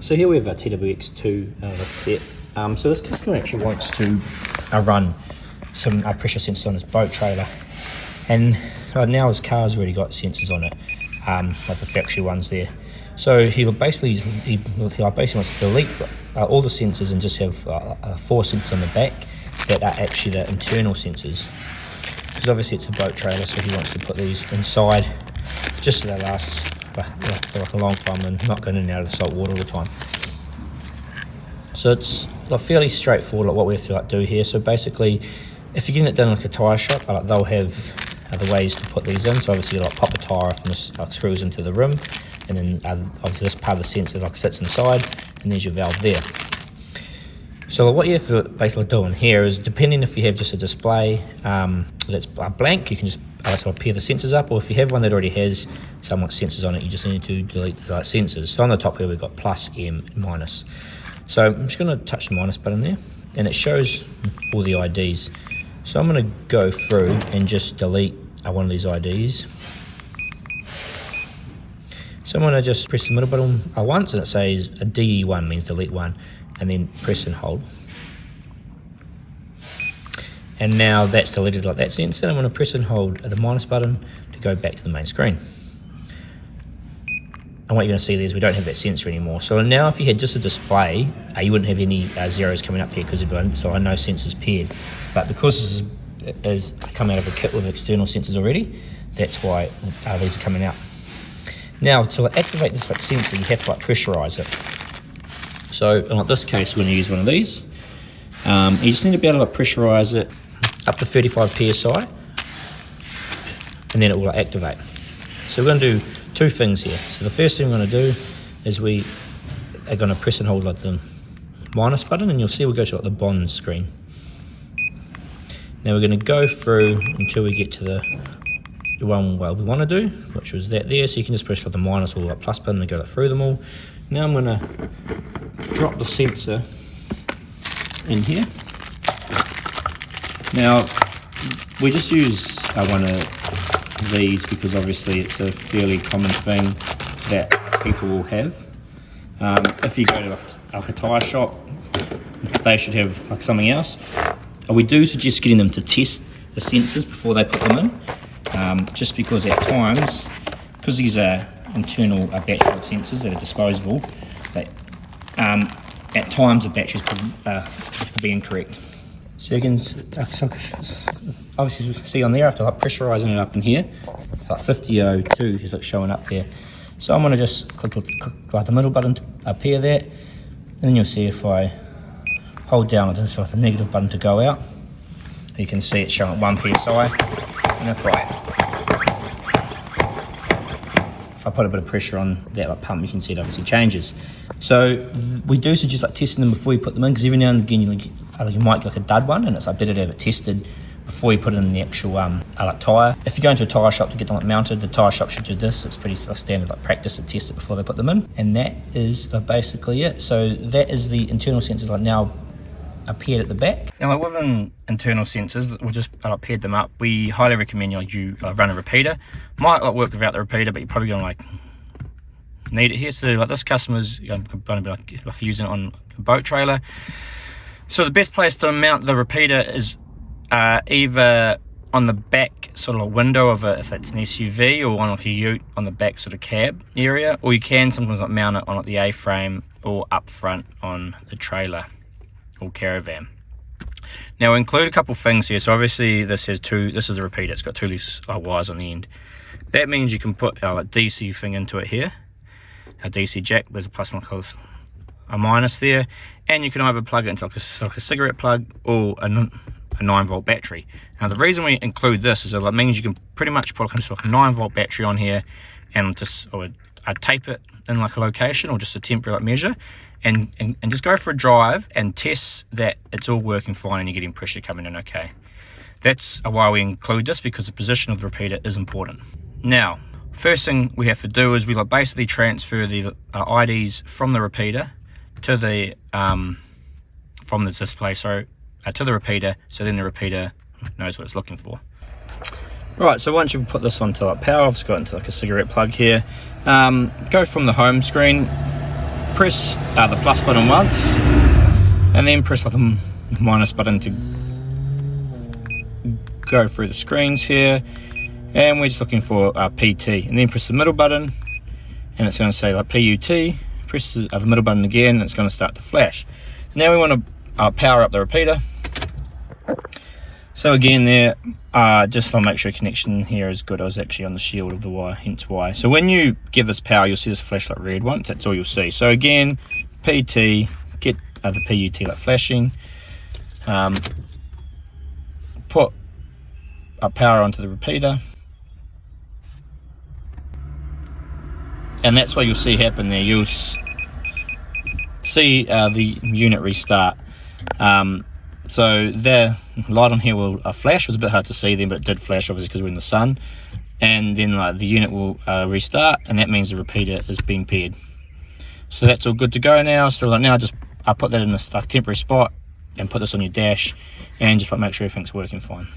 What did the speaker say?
So here we have our TWX2 set. So this customer actually wants to run some pressure sensors on his boat trailer, and now his car's already got sensors on it, like the factory ones there. So he basically wants to delete all the sensors and just have 4 sensors on the back that are actually the internal sensors, because obviously it's a boat trailer, so he wants to put these inside just so they last for like a long time and not going in and out of the salt water all the time. So it's fairly straightforward what we have to do here. So basically, if you're getting it done like a tyre shop, they'll have other ways to put these in. So obviously you pop the tyre off and this screws into the rim, and then obviously this part of the sensor sits inside, and there's your valve there. So what you have to basically do in here is, depending if you have just a display that's blank, you can just pair the sensors up, or if you have one that already has somewhat sensors on it, you just need to delete the sensors. So on the top here we've got plus, M, minus. So I'm just going to touch the minus button there, and it shows all the IDs. So I'm going to go through and just delete one of these IDs. So I'm going to just press the middle button once, and it says a DE1 means delete one, and then press and hold. And now that's deleted like that sensor. I'm going to press and hold the minus button to go back to the main screen. And what you're going to see there is we don't have that sensor anymore. So now if you had just a display, you wouldn't have any zeros coming up here, because so I know sensors paired. But because this is come out of a kit with external sensors already, that's why these are coming out. Now to activate this sensor, you have to pressurize it. So in this case, we're going to use one of these. You just need to be able to pressurize it up to 35 psi, and then it will activate. So we're going to do 2 things here. So the first thing we're going to do is we are going to press and hold the minus button, and you'll see we'll go to the bond screen. Now we're going to go through until we get to the one we want to do, which was that there. So you can just press the minus or the plus button and go through them all. Now I'm going to drop the sensor in here. Now we just use one of these because obviously it's a fairly common thing that people will have. If you go to a tyre shop, they should have something else. We do suggest getting them to test the sensors before they put them in, just because at times, because these are internal battery sensors that are disposable, that at times the batteries could be incorrect. So you can obviously see on there, after pressurizing it up in here, 5002 is showing up there. So I'm going to just click the middle button to appear that, and then you'll see if I hold down the negative button to go out, you can see it's showing 1 psi, and if I put a bit of pressure on that pump, you can see it obviously changes. So we do suggest testing them before you put them in, because every now and again you might get a dud one, and it's better to have it tested before you put it in the actual tyre. If you go into a tyre shop to get them mounted, the tyre shop should do this. It's pretty standard practice to test it before they put them in, and that is basically it. So that is the internal sensors now appeared at the back. Now with internal sensors, we'll just paired them up. We highly recommend you run a repeater. Might work without the repeater, but you're probably going to need it here. So this customer's going to be using it on a boat trailer. So the best place to mount the repeater is either on the back window of if it's an SUV, or on a ute on the back cab area, or you can sometimes mount it on the A-frame or up front on the trailer or caravan. Now include a couple things here. So obviously this has this is a repeater, it's got 2 loose wires on the end. That means you can put a DC thing into it here, a DC jack, there's a plus and a minus there, and you can either plug it into a cigarette plug or a 9-volt battery. Now the reason we include this is that it means you can pretty much put a 9-volt battery on here and just tape it in a location, or just a temporary measure, and just go for a drive and test that it's all working fine and you're getting pressure coming in okay. That's why we include this, because the position of the repeater is important. Now, first thing we have to do is we basically transfer the IDs from the repeater to the from the display, to the repeater, so then the repeater knows what it's looking for. Right, so once you've put this onto power, I've just got into a cigarette plug here. Go from the home screen, press the plus button once, and then press like the minus button to go through the screens here, and we're just looking for PT, and then press the middle button, and it's going to say like PUT. Press the middle button again, and it's going to start to flash. Now we want to power up the repeater. So again there, just to make sure connection here is good, I was actually on the shield of the wire, hence why. So when you give this power, you'll see this flash like red once, that's all you'll see. So again, PT, get the PUT like flashing, put a power onto the repeater, and that's what you'll see happen there. You'll see the unit restart. So the light on here will flash. It was a bit hard to see then, but it did flash obviously because we're in the sun. And then the unit will restart, and that means the repeater is being paired. So that's all good to go now. So like now just put that in a temporary spot and put this on your dash, and just make sure everything's working fine.